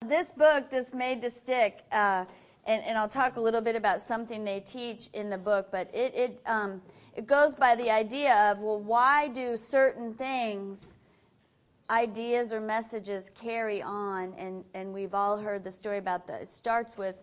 This book, this Made to Stick, and I'll talk a little bit about something they teach in the book, but it goes by the idea of, well, why do certain things, ideas or messages carry on? And we've all heard the story about that. It starts with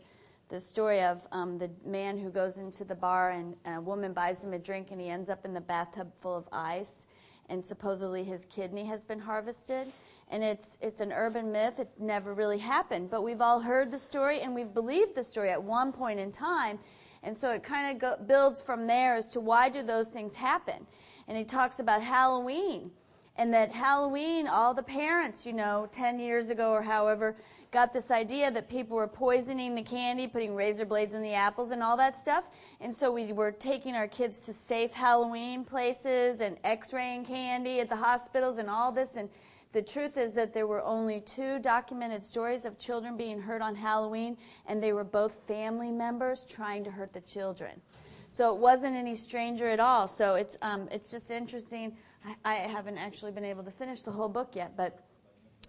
the story of the man who goes into the bar and a woman buys him a drink and he ends up in the bathtub full of ice, and supposedly his kidney has been harvested. And it's an urban myth. It never really happened. But we've all heard the story, and we've believed the story at one point in time. And so it kind of builds from there as to why do those things happen. And he talks about Halloween, and that Halloween, all the parents, 10 years ago or however, got this idea that people were poisoning the candy, putting razor blades in the apples and all that stuff. And so we were taking our kids to safe Halloween places and x-raying candy at the hospitals and all this. And the truth is that there were only 2 documented stories of children being hurt on Halloween, and they were both family members trying to hurt the children. So it wasn't any stranger at all. So it's just interesting. I haven't actually been able to finish the whole book yet, but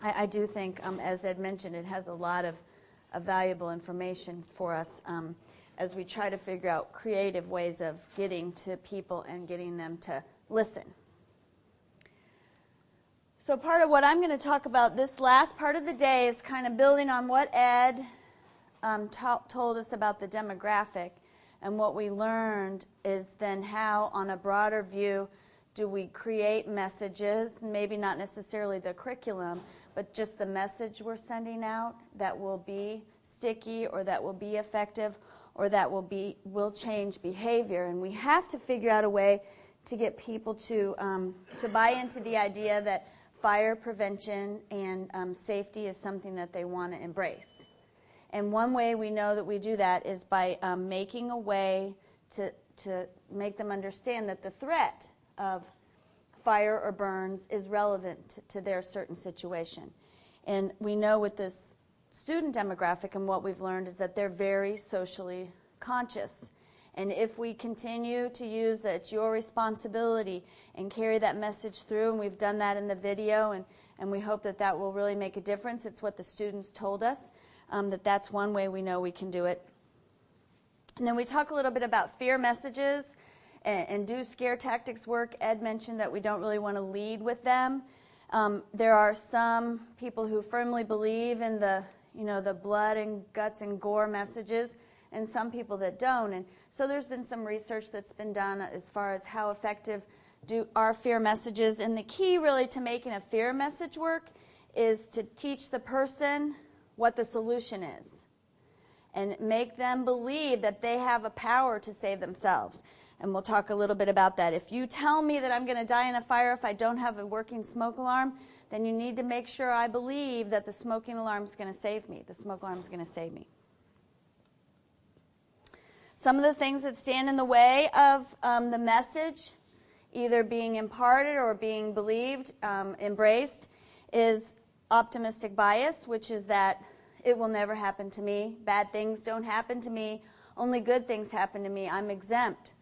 I do think, as Ed mentioned, it has a lot of valuable information for us as we try to figure out creative ways of getting to people and getting them to listen. So part of what I'm going to talk about this last part of the day is kind of building on what Ed told us about the demographic, and what we learned is then how, on a broader view, do we create messages, maybe not necessarily the curriculum, but just the message we're sending out that will be sticky or that will be effective or that will change behavior. And we have to figure out a way to get people to buy into the idea that fire prevention and safety is something that they want to embrace. And one way we know that we do that is by making a way to make them understand that the threat of fire or burns is relevant to their certain situation. And we know with this student demographic, and what we've learned is that they're very socially conscious. And if we continue to use that it's your responsibility and carry that message through, and we've done that in the video, and we hope that that will really make a difference. It's what the students told us, that's one way we know we can do it. And then we talk a little bit about fear messages and do scare tactics work. Ed mentioned that we don't really want to lead with them. There are some people who firmly believe in the blood and guts and gore messages, and some people that don't. And so there's been some research that's been done as far as how effective are fear messages. And the key really to making a fear message work is to teach the person what the solution is and make them believe that they have a power to save themselves. And we'll talk a little bit about that. If you tell me that I'm going to die in a fire if I don't have a working smoke alarm, then you need to make sure I believe that the smoking alarm is going to save me. The smoke alarm is going to save me. Some of the things that stand in the way of the message, either being imparted or being believed, embraced, is optimistic bias, which is that it will never happen to me. Bad things don't happen to me. Only good things happen to me. I'm exempt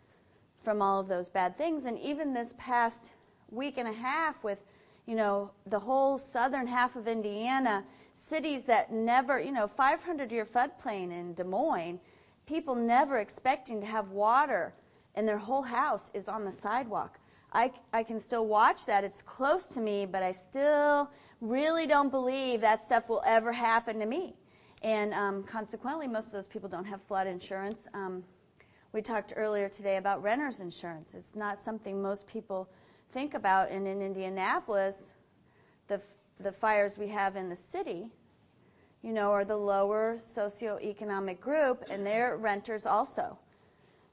from all of those bad things. And even this past week and a half with, the whole southern half of Indiana, cities that never, 500-year floodplain in Des Moines, people never expecting to have water, and their whole house is on the sidewalk. I can still watch that. It's close to me, but I still really don't believe that stuff will ever happen to me. And consequently, most of those people don't have flood insurance. We talked earlier today about renter's insurance. It's not something most people think about. And in Indianapolis, the fires we have in the city, are the lower socioeconomic group, and they're renters also.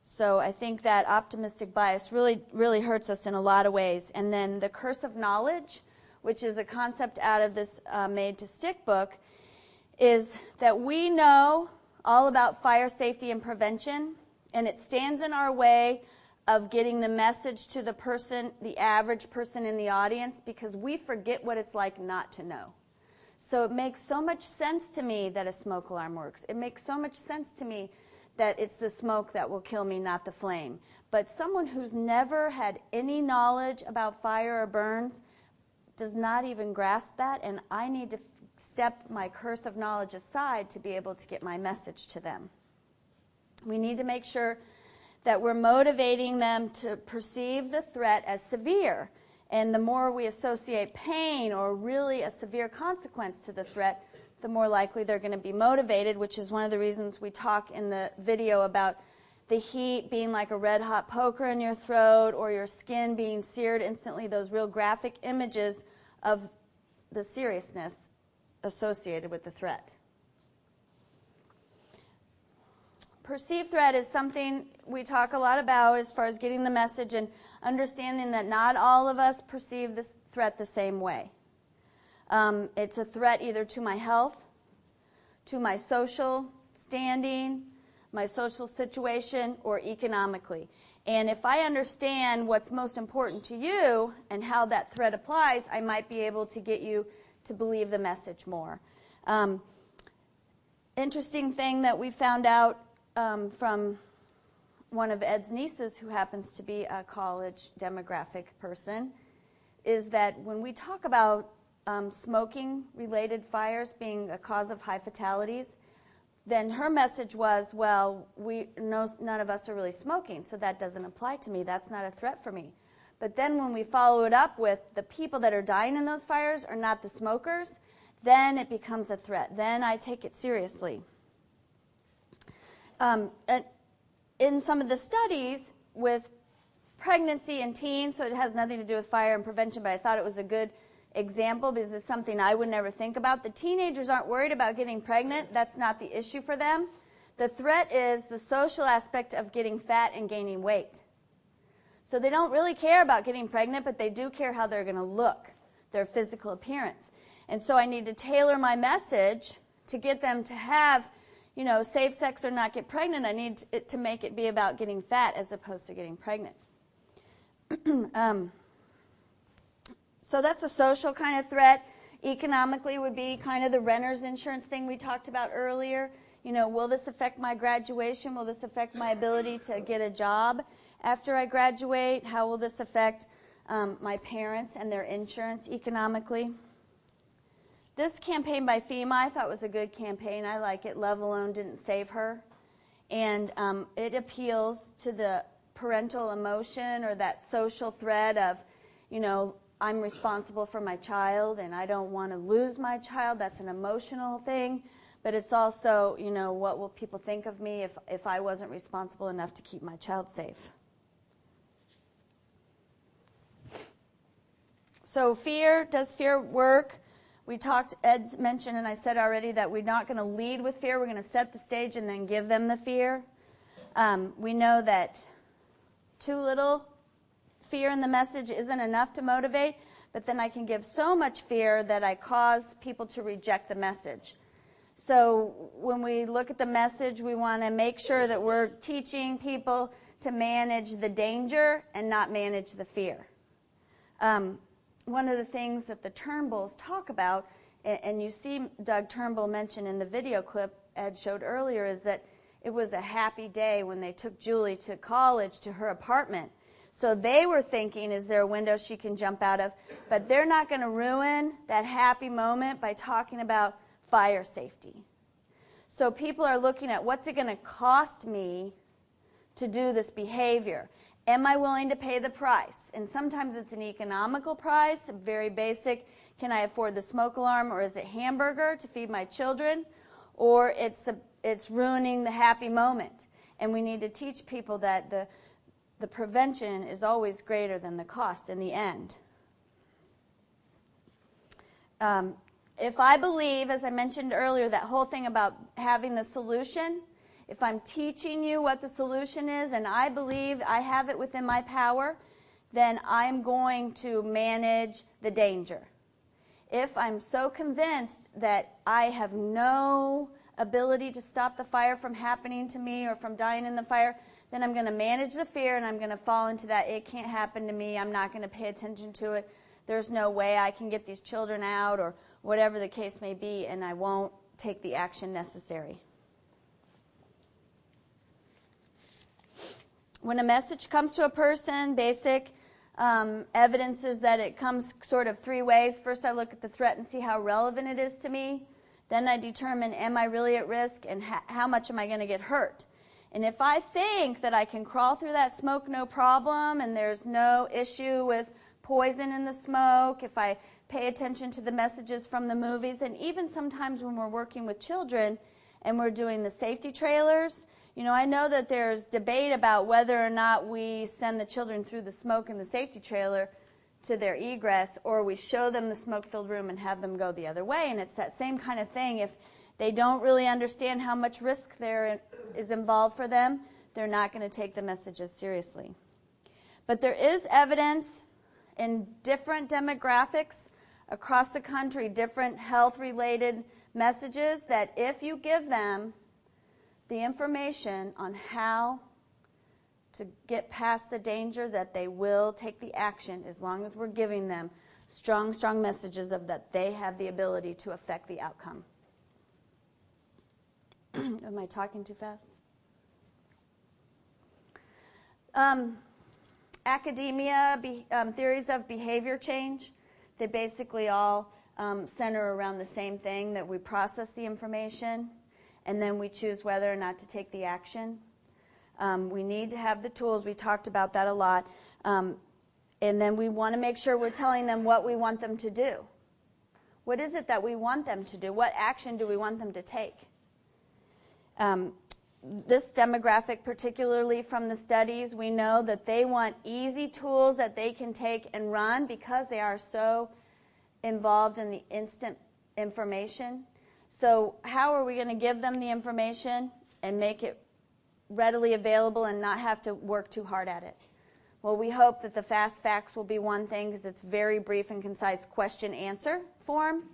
So I think that optimistic bias really, really hurts us in a lot of ways. And then the curse of knowledge, which is a concept out of this Made to Stick book, is that we know all about fire safety and prevention, and it stands in our way of getting the message to the person, the average person in the audience, because we forget what it's like not to know. So it makes so much sense to me that a smoke alarm works. It makes so much sense to me that it's the smoke that will kill me, not the flame. But someone who's never had any knowledge about fire or burns does not even grasp that, and I need to step my curse of knowledge aside to be able to get my message to them. We need to make sure that we're motivating them to perceive the threat as severe. And the more we associate pain or really a severe consequence to the threat, the more likely they're going to be motivated, which is one of the reasons we talk in the video about the heat being like a red hot poker in your throat or your skin being seared instantly, those real graphic images of the seriousness associated with the threat. Perceived threat is something we talk a lot about as far as getting the message and understanding that not all of us perceive this threat the same way. It's a threat either to my health, to my social standing, my social situation, or economically. And if I understand what's most important to you and how that threat applies, I might be able to get you to believe the message more. Interesting thing that we found out from one of Ed's nieces, who happens to be a college demographic person, is that when we talk about smoking-related fires being a cause of high fatalities, then her message was, well, none of us are really smoking, so that doesn't apply to me. That's not a threat for me. But then when we follow it up with the people that are dying in those fires are not the smokers, then it becomes a threat. Then I take it seriously. In some of the studies with pregnancy and teens, so it has nothing to do with fire and prevention, but I thought it was a good example because it's something I would never think about. The teenagers aren't worried about getting pregnant. That's not the issue for them. The threat is the social aspect of getting fat and gaining weight. So they don't really care about getting pregnant, but they do care how they're going to look, their physical appearance. And so I need to tailor my message to get them to have, safe sex or not get pregnant. I need it to make it be about getting fat as opposed to getting pregnant. So that's a social kind of threat. Economically would be kind of the renter's insurance thing we talked about earlier. Will this affect my graduation? Will this affect my ability to get a job after I graduate? How will this affect my parents and their insurance economically? This campaign by FEMA I thought was a good campaign. I like it. Love alone didn't save her. And it appeals to the parental emotion or that social threat of, I'm responsible for my child and I don't want to lose my child. That's an emotional thing. But it's also, what will people think of me if I wasn't responsible enough to keep my child safe? So does fear work? We talked, Ed's mentioned, and I said already that we're not going to lead with fear. We're going to set the stage and then give them the fear. We know that too little fear in the message isn't enough to motivate, but then I can give so much fear that I cause people to reject the message. So when we look at the message, we want to make sure that we're teaching people to manage the danger and not manage the fear. One of the things that the Turnbulls talk about, and you see Doug Turnbull mention in the video clip Ed showed earlier, is that it was a happy day when they took Julie to college, to her apartment. So they were thinking, is there a window she can jump out of? But they're not going to ruin that happy moment by talking about fire safety. So people are looking at, what's it going to cost me to do this behavior? Am I willing to pay the price? And sometimes it's an economical price, very basic. Can I afford the smoke alarm, or is it hamburger to feed my children? Or it's ruining the happy moment. And we need to teach people that the prevention is always greater than the cost in the end. If I believe, as I mentioned earlier, that whole thing about having the solution, if I'm teaching you what the solution is and I believe I have it within my power, then I'm going to manage the danger. If I'm so convinced that I have no ability to stop the fire from happening to me or from dying in the fire, then I'm going to manage the fear and I'm going to fall into that it can't happen to me, I'm not going to pay attention to it, there's no way I can get these children out, or whatever the case may be, and I won't take the action necessary. When a message comes to a person, basic, Evidence is that it comes sort of three ways. First, I look at the threat and see how relevant it is to me. Then I determine, am I really at risk, and how much am I going to get hurt? And if I think that I can crawl through that smoke no problem and there's no issue with poison in the smoke, if I pay attention to the messages from the movies, and even sometimes when we're working with children and we're doing the safety trailers, you know, I know that there's debate about whether or not we send the children through the smoke in the safety trailer to their egress, or we show them the smoke-filled room and have them go the other way. And it's that same kind of thing. If they don't really understand how much risk there is involved for them, they're not going to take the messages seriously. But there is evidence in different demographics across the country, different health-related messages, that if you give them the information on how to get past the danger, that they will take the action, as long as we're giving them strong, strong messages of that they have the ability to affect the outcome. Am I talking too fast? Academia, theories of behavior change, they basically all center around the same thing, that we process the information and then we choose whether or not to take the action. We need to have the tools. We talked about that a lot. And then we want to make sure we're telling them what we want them to do. What is it that we want them to do? What action do we want them to take? This demographic, particularly from the studies, we know that they want easy tools that they can take and run because they are so involved in the instant information. So how are we going to give them the information and make it readily available and not have to work too hard at it? Well, we hope that the fast facts will be one thing, because it's very brief and concise question-answer form.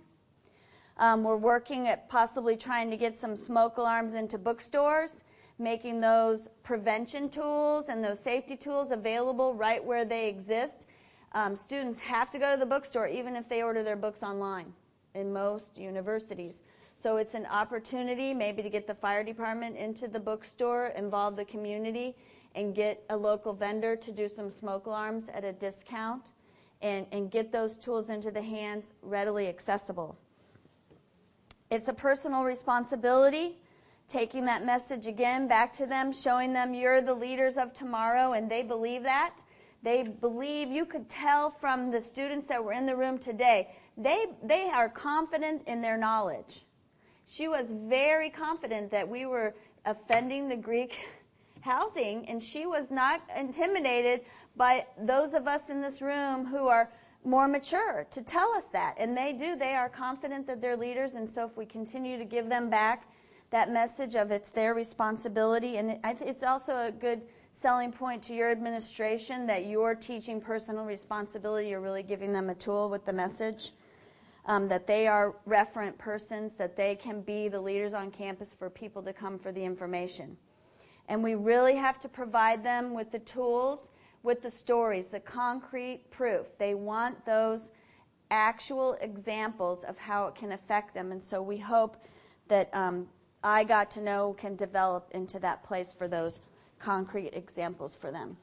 We're working at possibly trying to get some smoke alarms into bookstores, making those prevention tools and those safety tools available right where they exist. Students have to go to the bookstore even if they order their books online in most universities. So it's an opportunity maybe to get the fire department into the bookstore, involve the community, and get a local vendor to do some smoke alarms at a discount, and get those tools into the hands readily accessible. It's a personal responsibility, taking that message again back to them, showing them you're the leaders of tomorrow, and they believe that. They believe, you could tell from the students that were in the room today, they are confident in their knowledge. She was very confident that we were offending the Greek housing, and she was not intimidated by those of us in this room who are more mature to tell us that. And they are confident that they're leaders, and so if we continue to give them back that message of it's their responsibility, and it's also a good selling point to your administration that you're teaching personal responsibility. You're really giving them a tool with the message. That they are referent persons, that they can be the leaders on campus for people to come for the information. And we really have to provide them with the tools, with the stories, the concrete proof. They want those actual examples of how it can affect them. And so we hope that I Got to Know can develop into that place for those concrete examples for them.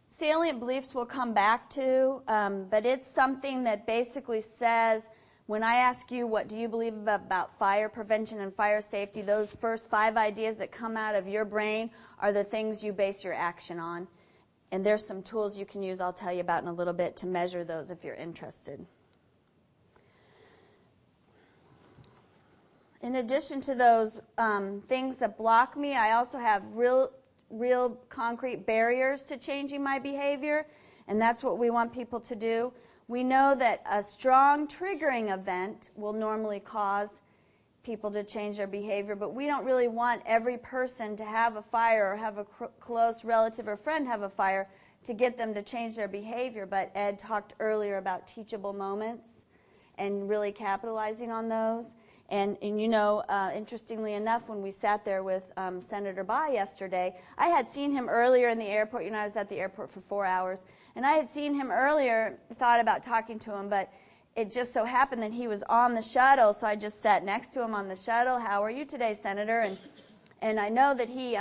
Salient beliefs we'll come back to, but it's something that basically says, when I ask you what do you believe about fire prevention and fire safety, those first 5 ideas that come out of your brain are the things you base your action on. And there's some tools you can use I'll tell you about in a little bit to measure those if you're interested. In addition to those things that block me, I also have real concrete barriers to changing my behavior, and that's what we want people to do. We know that a strong triggering event will normally cause people to change their behavior, but we don't really want every person to have a fire or have a close relative or friend have a fire to get them to change their behavior. But Ed talked earlier about teachable moments and really capitalizing on those. And you know, interestingly enough, when we sat there with Senator Bai yesterday, I had seen him earlier in the airport. You know, I was at the airport for 4 hours. And I had seen him earlier, thought about talking to him, but it just so happened that he was on the shuttle, so I just sat next to him on the shuttle. How are you today, Senator? And I know that he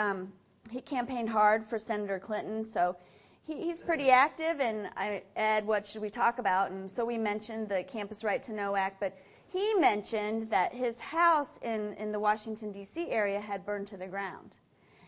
he campaigned hard for Senator Clinton, so he's pretty active, and Ed, what should we talk about? And so we mentioned the Campus Right to Know Act, but he mentioned that his house in the Washington, D.C. area had burned to the ground,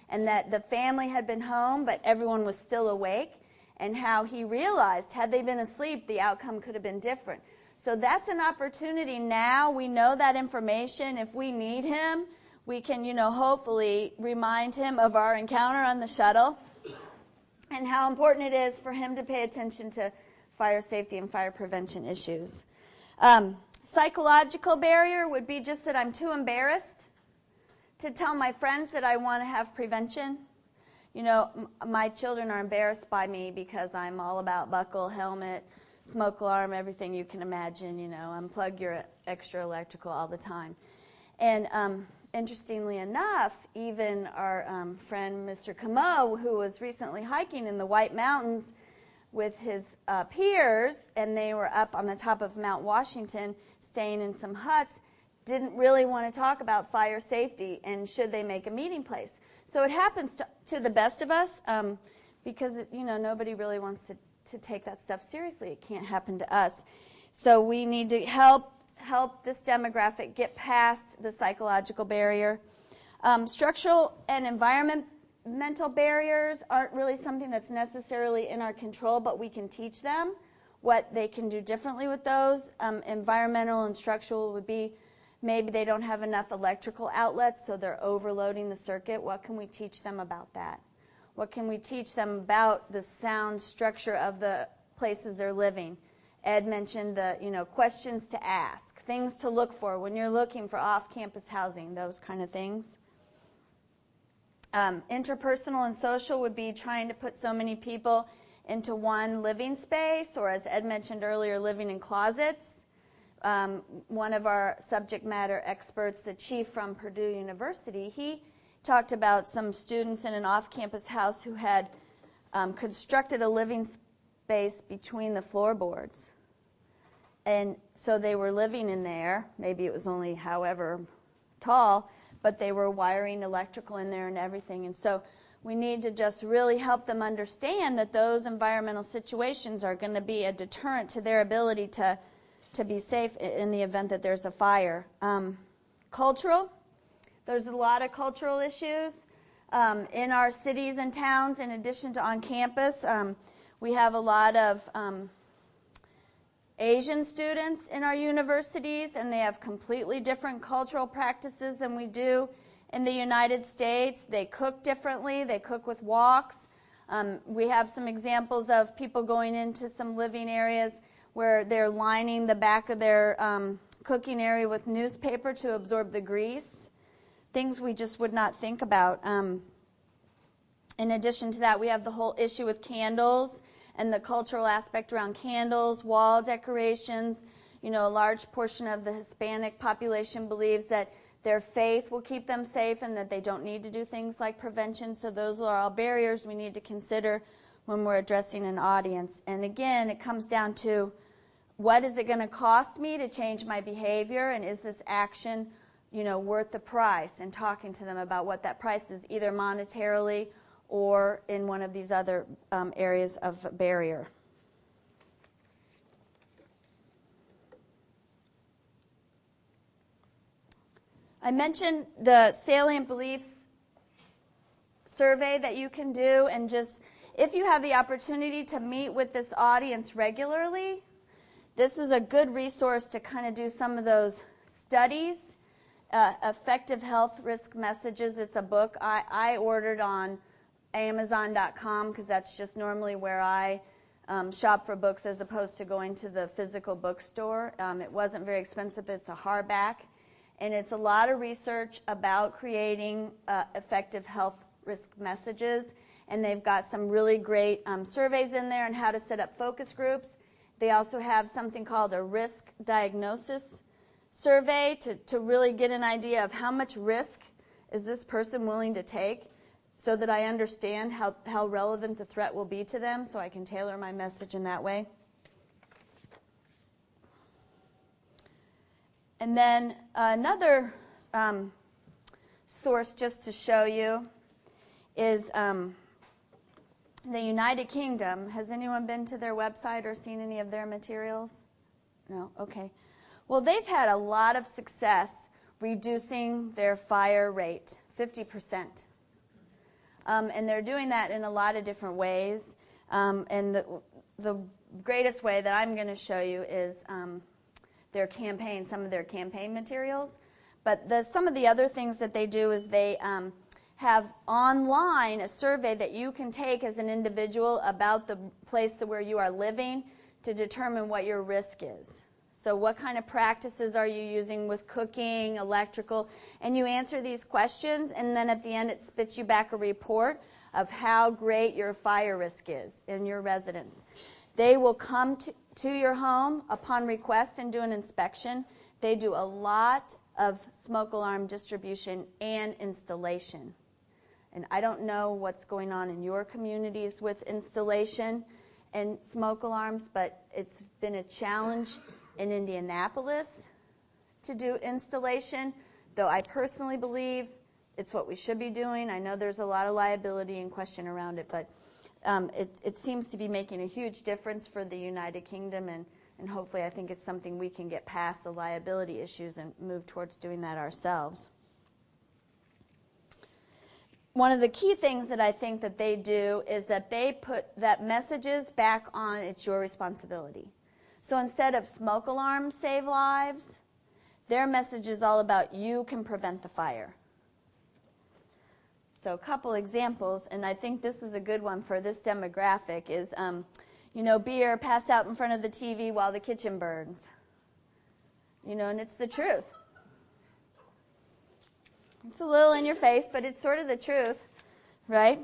and that the family had been home, but everyone was still awake, and how he realized, had they been asleep, the outcome could have been different. So that's an opportunity now. We know that information. If we need him, we can, hopefully remind him of our encounter on the shuttle and how important it is for him to pay attention to fire safety and fire prevention issues. Psychological barrier would be just that I'm too embarrassed to tell my friends that I want to have prevention. My children are embarrassed by me because I'm all about buckle, helmet, smoke alarm, everything you can imagine, unplug your extra electrical all the time. And interestingly enough, even our friend Mr. Camo, who was recently hiking in the White Mountains with his peers, and they were up on the top of Mount Washington staying in some huts, didn't really want to talk about fire safety and should they make a meeting place. So it happens to the best of us because nobody really wants to take that stuff seriously. It can't happen to us. So we need to help this demographic get past the psychological barrier. Structural and environmental barriers aren't really something that's necessarily in our control, but we can teach them what they can do differently with those. Environmental and structural would be maybe they don't have enough electrical outlets, so they're overloading the circuit. What can we teach them about that? What can we teach them about the sound structure of the places they're living? Ed mentioned the questions to ask, things to look for when you're looking for off-campus housing, those kind of things. Interpersonal and social would be trying to put so many people into one living space, or as Ed mentioned earlier, living in closets. One of our subject matter experts, the chief from Purdue University, he talked about some students in an off-campus house who had constructed a living space between the floorboards. And so they were living in there. Maybe it was only however tall, but they were wiring electrical in there and everything. And so we need to just really help them understand that those environmental situations are going to be a deterrent to their ability to be safe in the event that there's a fire. Cultural. There's a lot of cultural issues in our cities and towns. In addition to on campus, we have a lot of Asian students in our universities, and they have completely different cultural practices than we do in the United States. They cook differently. They cook with woks. We have some examples of people going into some living areas where they're lining the back of their cooking area with newspaper to absorb the grease. Things we just would not think about. In addition to that, we have the whole issue with candles and the cultural aspect around candles, wall decorations. A large portion of the Hispanic population believes that their faith will keep them safe and that they don't need to do things like prevention. So those are all barriers we need to consider when we're addressing an audience. And again, it comes down to, what is it going to cost me to change my behavior, and is this action worth the price, and talking to them about what that price is, either monetarily or in one of these other areas of barrier. I mentioned the Salient Beliefs survey that you can do, and just if you have the opportunity to meet with this audience regularly, this is a good resource to kind of do some of those studies. Effective Health Risk Messages, it's a book I ordered on Amazon.com because that's just normally where I shop for books as opposed to going to the physical bookstore. It wasn't very expensive. It's a hardback, and it's a lot of research about creating effective health risk messages, and they've got some really great surveys in there on how to set up focus groups. They also have something called a risk diagnosis survey to really get an idea of how much risk is this person willing to take, so that I understand how relevant the threat will be to them, so I can tailor my message in that way. And then another source just to show you is the United Kingdom. Has anyone been to their website or seen any of their materials? No? Okay. Well, they've had a lot of success reducing their fire rate, 50%. And they're doing that in a lot of different ways. And the greatest way that I'm going to show you is their campaign, some of their campaign materials. But some of the other things that they do is they have online a survey that you can take as an individual about the place where you are living to determine what your risk is. So what kind of practices are you using with cooking, electrical, and you answer these questions, and then at the end it spits you back a report of how great your fire risk is in your residence. They will come to your home upon request and do an inspection. They do a lot of smoke alarm distribution and installation. And I don't know what's going on in your communities with installation and smoke alarms, but it's been a challenge in Indianapolis to do installation, though I personally believe it's what we should be doing. I know there's a lot of liability and question around it, but it seems to be making a huge difference for the United Kingdom, and hopefully I think it's something we can get past the liability issues and move towards doing that ourselves. One of the key things that I think that they do is that they put that messages back on it's your responsibility. So instead of smoke alarms save lives, their message is all about you can prevent the fire. So a couple examples, and I think this is a good one for this demographic, is beer passed out in front of the TV while the kitchen burns. And it's the truth. It's a little in your face, but it's sort of the truth, right?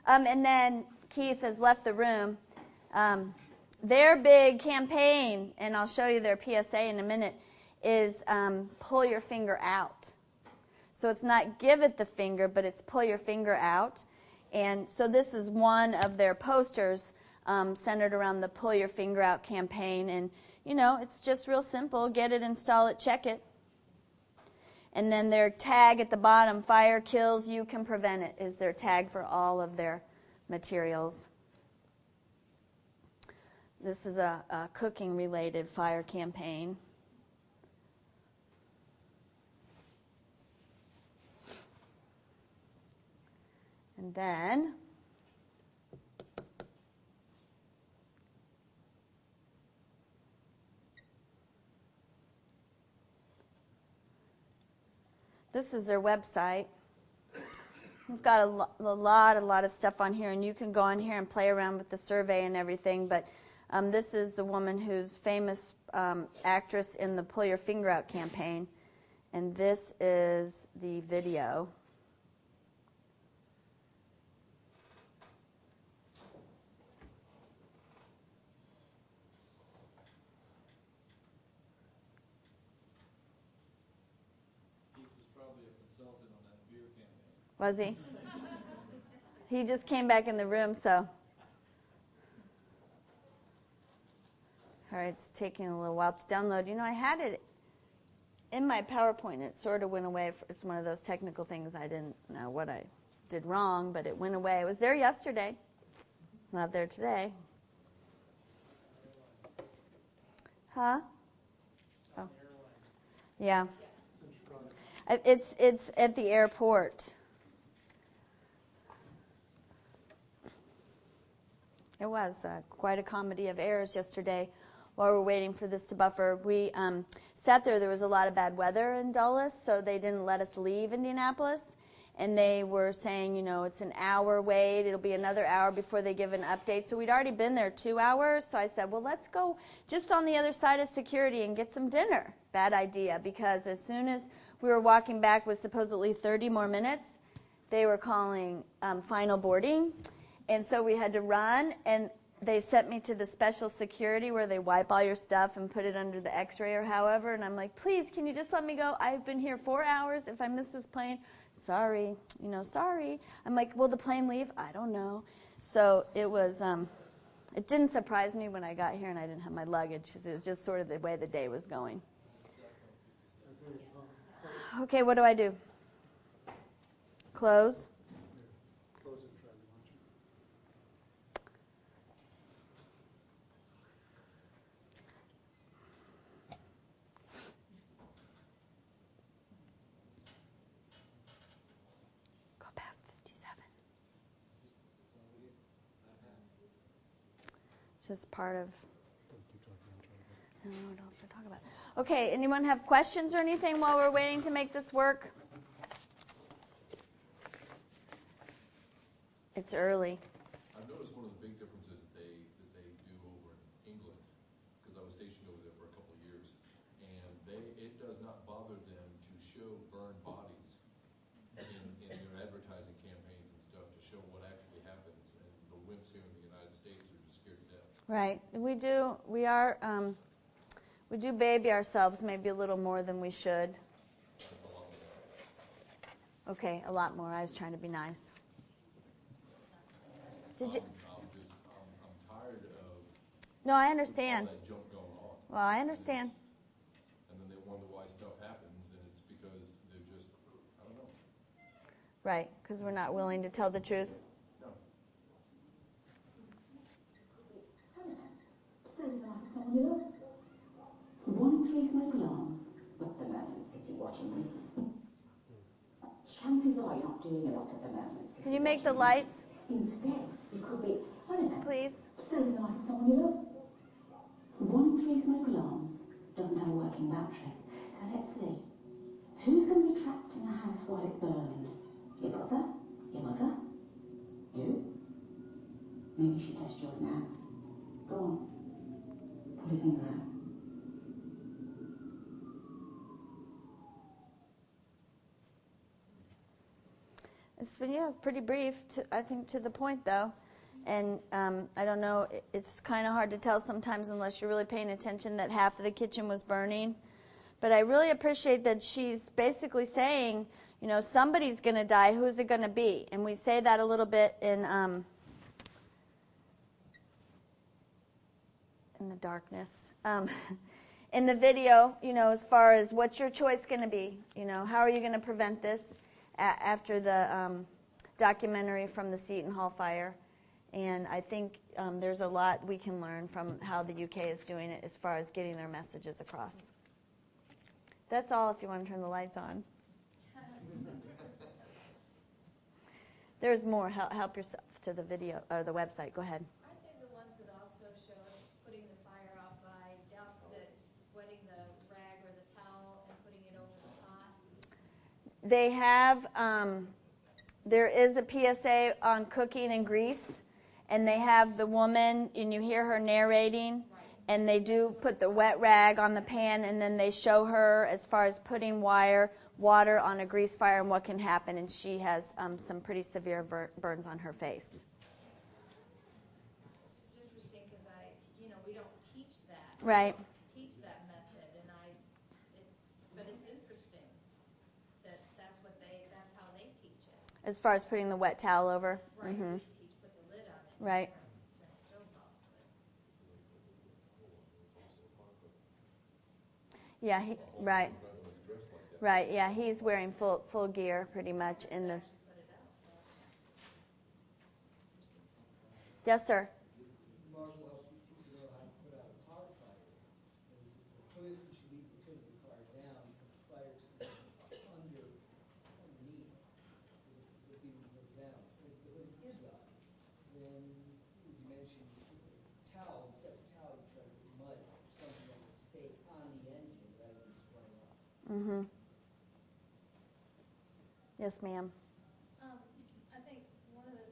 And then Keith has left the room. Their big campaign, and I'll show you their PSA in a minute, is pull your finger out. So it's not give it the finger, but it's pull your finger out. And so this is one of their posters centered around the pull your finger out campaign. And, it's just real simple. Get it, install it, check it. And then their tag at the bottom, fire kills, you can prevent it, is their tag for all of their materials. This is a cooking-related fire campaign. And then this is their website. We've got a lot of stuff on here, and you can go on here and play around with the survey and everything, but this is the woman who's famous actress in the Pull Your Finger Out campaign, and this is the video. Was he? He just came back in the room, so. Sorry, it's taking a little while to download. I had it in my PowerPoint, and it sort of went away. It's one of those technical things. I didn't know what I did wrong, but it went away. It was there yesterday. It's not there today. Huh? Oh. Yeah. It's at the airport. It was quite a comedy of errors yesterday while we were waiting for this to buffer. We sat there. There was a lot of bad weather in Dulles, so they didn't let us leave Indianapolis. And they were saying, it's an hour wait. It'll be another hour before they give an update. So we'd already been there 2 hours. So I said, well, let's go just on the other side of security and get some dinner. Bad idea, because as soon as we were walking back with supposedly 30 more minutes, they were calling final boarding. And so we had to run, and they sent me to the special security where they wipe all your stuff and put it under the x-ray or however. And I'm like, please, can you just let me go? I've been here 4 hours. If I miss this plane, sorry. Sorry. I'm like, will the plane leave? I don't know. So it was, it didn't surprise me when I got here and I didn't have my luggage. It was just sort of the way the day was going. Okay, what do I do? Close? It's just part of, I don't know what else to talk about. Okay, anyone have questions or anything while we're waiting to make this work? It's early. I've noticed one of the big differences that they do over in England, because I was stationed over there for a couple of years, and it does not bother them to show burned bodies in their advertising campaigns and stuff to show what actually happens. And the wimps here in the United States are just scared to death. Right. We do baby ourselves maybe a little more than we should. That's a lot more. Okay, a lot more. I was trying to be nice. Did you? I'm tired of No, I understand. all that junk going on. Well, I understand. And then they wonder why stuff happens, and it's because they're just, I don't know. Right, because we're not willing to tell the truth. No. Saving the life of someone you love. 1 in 3 smoke alarms, but the moment City watching me. Chances are you're not doing a lot at the moment. Can you make the lights, Instead, you could be, I don't know, please? saving the life of someone you love. 1 in 3 smoke alarms doesn't have a working battery. So let's see. Who's going to be trapped in a house while it burns? Your brother? Your mother? You? Maybe you should test yours now. Go on. Pull your finger out. It's been, pretty brief, I think, to the point, though. And I don't know, it's kind of hard to tell sometimes unless you're really paying attention that half of the kitchen was burning. But I really appreciate that she's basically saying, somebody's going to die. Who's it going to be? And we say that a little bit in the darkness. In the video, as far as what's your choice going to be? How are you going to prevent this? After the documentary from the Seton Hall fire. And I think there's a lot we can learn from how the UK is doing it as far as getting their messages across. That's all if you want to turn the lights on. There's more. Help yourself to the video or the website. Go ahead. Aren't they the ones that also show putting the fire out by wetting the rag or the towel and putting it over the pot? They have, there is a PSA on cooking and grease, and they have the woman, and you hear her narrating, and they do put the wet rag on the pan, and then they show her as far as putting water on a grease fire and what can happen, and she has some pretty severe burns on her face. It's just interesting because we don't teach that. Right. Teach that method, but it's interesting that that's how they teach it. As far as putting the wet towel over. Right. Mm-hmm. We teach put the lid on it. Right. Turn the stove off. Yeah. Right. Right. Yeah. He's wearing full gear pretty much in the. Yes, sir. Mm-hmm. Yes, ma'am. I think one of the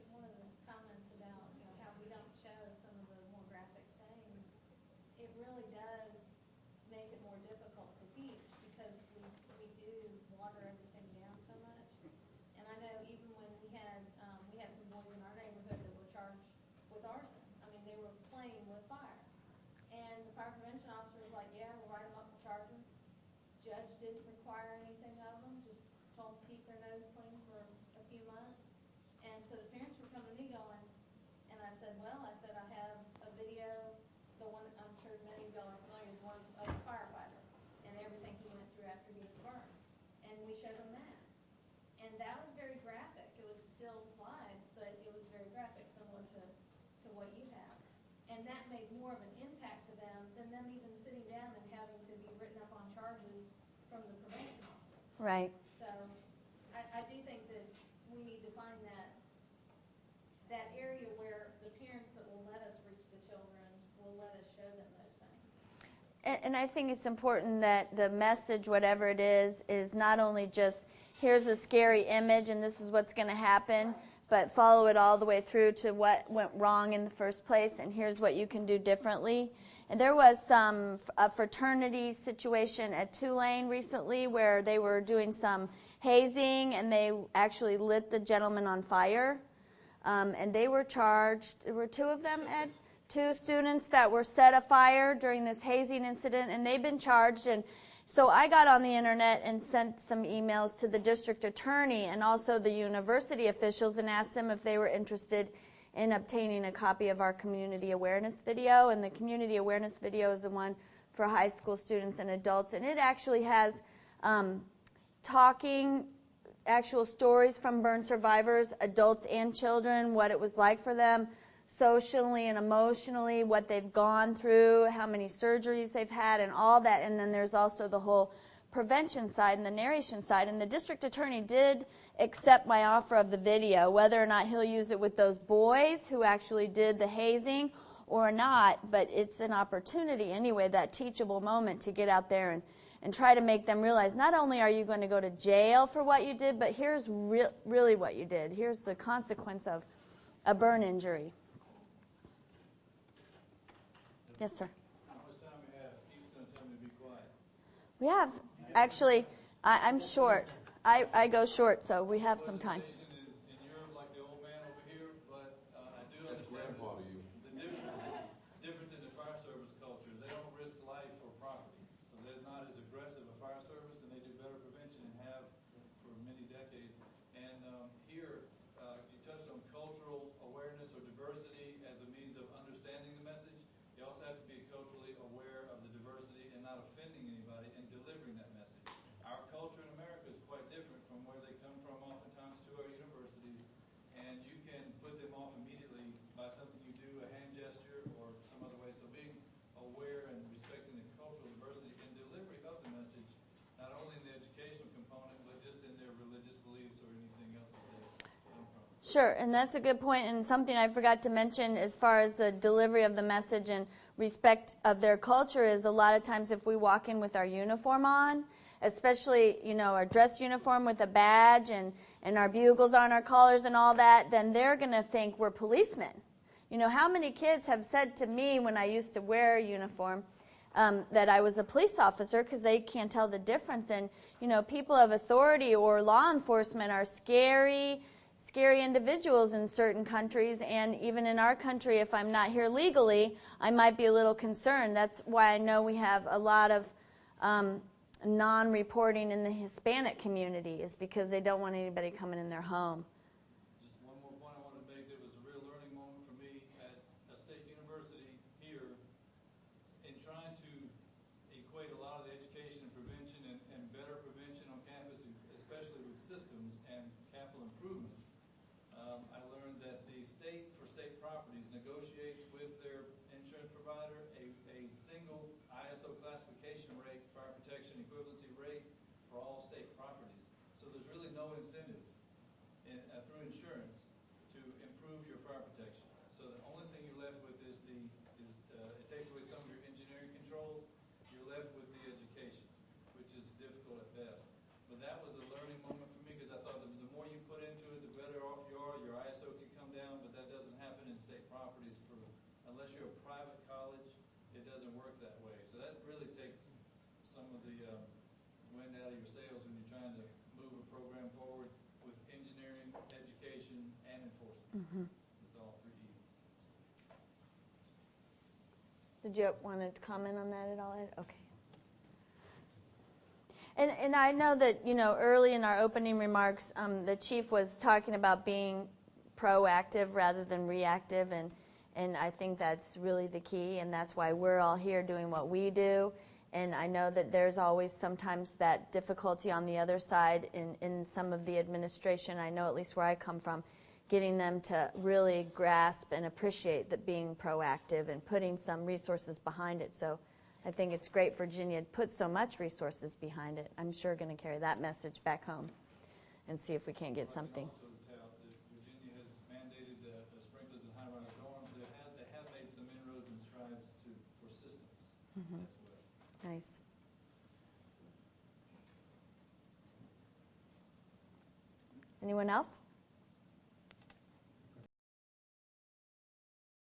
comments about how we don't show some of the more graphic things, it really does make it more difficult to teach because we do water everything down so much. And I know even when we had some boys in our neighborhood that were charged with arson. I mean, they were playing with fire, and the fire prevention officer was like, "Yeah, we'll write them up and charge them." Judge didn't require anything of them, just told them to keep their nose clean for a few months. And so the parents were coming to me going, and I said, I have a video, the one I'm sure many of y'all are familiar with, one of a firefighter, and everything he went through after he was burned. And we showed them that. And that was very graphic. It was still slides, but it was very graphic, similar to what you have. And that made more of an impact to them than them even sitting down and having to be written up on charges from the prevention officer. Right. So I do think that we need to find that area where the parents that will let us reach the children And I think it's important that the message, whatever it is not only just, here's a scary image and this is what's going to happen, but follow it all the way through to what went wrong in the first place, and here's what you can do differently. And there was a fraternity situation at Tulane recently where they were doing some hazing, and they actually lit the gentleman on fire. And they were charged. There were two of them, Ed? Two students that were set afire during this hazing incident, and they've been charged. And so I got on the internet and sent some emails to the district attorney and also the university officials and asked them if they were interested in obtaining a copy of our community awareness video. And the community awareness video is the one for high school students and adults. And it actually has talking actual stories from burn survivors, adults and children, what it was like for them socially and emotionally, what they've gone through, how many surgeries they've had, and all that. And then there's also the whole prevention side and the narration side. And the district attorney did accept my offer of the video, whether or not he'll use it with those boys who actually did the hazing or not. But it's an opportunity anyway, that teachable moment, to get out there and try to make them realize not only are you going to go to jail for what you did, but here's really what you did. Here's the consequence of a burn injury. Yes, sir. How much time we have? He's going to tell me to be quiet. We have, actually, I'm short. I go short, so we have some time. In Europe, like the old man over here, but I do That's understand grandpa to you. the difference in the fire service culture. They don't risk life or property, so they're not as aggressive a fire service, and they do better prevention and have for many decades. And here, you touched on cultural awareness or diversity as a means of understanding the message. You also have to be culturally aware of the diversity and not offending anybody and delivering that message. Our culture in America is quite different from where they come from oftentimes to our universities, and you can put them off immediately by something you do, a hand gesture or some other way. So being aware and respecting the cultural diversity and delivery of the message, not only in the educational component, but just in their religious beliefs or anything else that they come from. Sure, and that's a good point, and something I forgot to mention as far as the delivery of the message and respect of their culture is a lot of times if we walk in with our uniform on, especially, our dress uniform with a badge and our bugles on our collars and all that, then they're going to think we're policemen. How many kids have said to me when I used to wear a uniform that I was a police officer, because they can't tell the difference. And, people of authority or law enforcement are scary individuals in certain countries, and even in our country, if I'm not here legally, I might be a little concerned. That's why I know we have a lot of non-reporting in the Hispanic community, is because they don't want anybody coming in their home. Just one more point I want to make. It was a real learning moment for me at a state university here in trying to equate a lot of the education and prevention and better prevention on campus, especially with systems and capital improvements. I learned that the state, for state properties, negotiates with their insurance provider a single ISO classification rate, fire protection equivalency rate, for all state properties. So there's really no incentive through insurance to improve your fire protection. So the only thing you're left with is it takes away some of your engineering controls. You're left with the education, which is difficult at best. But that was a learning moment for me, because I thought that the more you put into it, the better off you are. Your ISO can come down, but that doesn't happen in state properties unless you're a private college. It doesn't work that way. So that really takes some of the wind out of your sails when you're trying to move a program forward with engineering, education, and enforcement. With all three E's. Did you want to comment on that at all, Ed? Okay. And I know that, early in our opening remarks, the chief was talking about being proactive rather than reactive, and I think that's really the key, and that's why we're all here doing what we do. And I know that there's always sometimes that difficulty on the other side in some of the administration. I know, at least where I come from, getting them to really grasp and appreciate that being proactive and putting some resources behind it. So I think it's great Virginia to put so much resources behind it. I'm sure going to carry that message back home and see if we can't get something. Also tell that Virginia has mandated the sprinklers in high-rise dorms. They have made some inroads and strides for systems as well. Nice. Anyone else?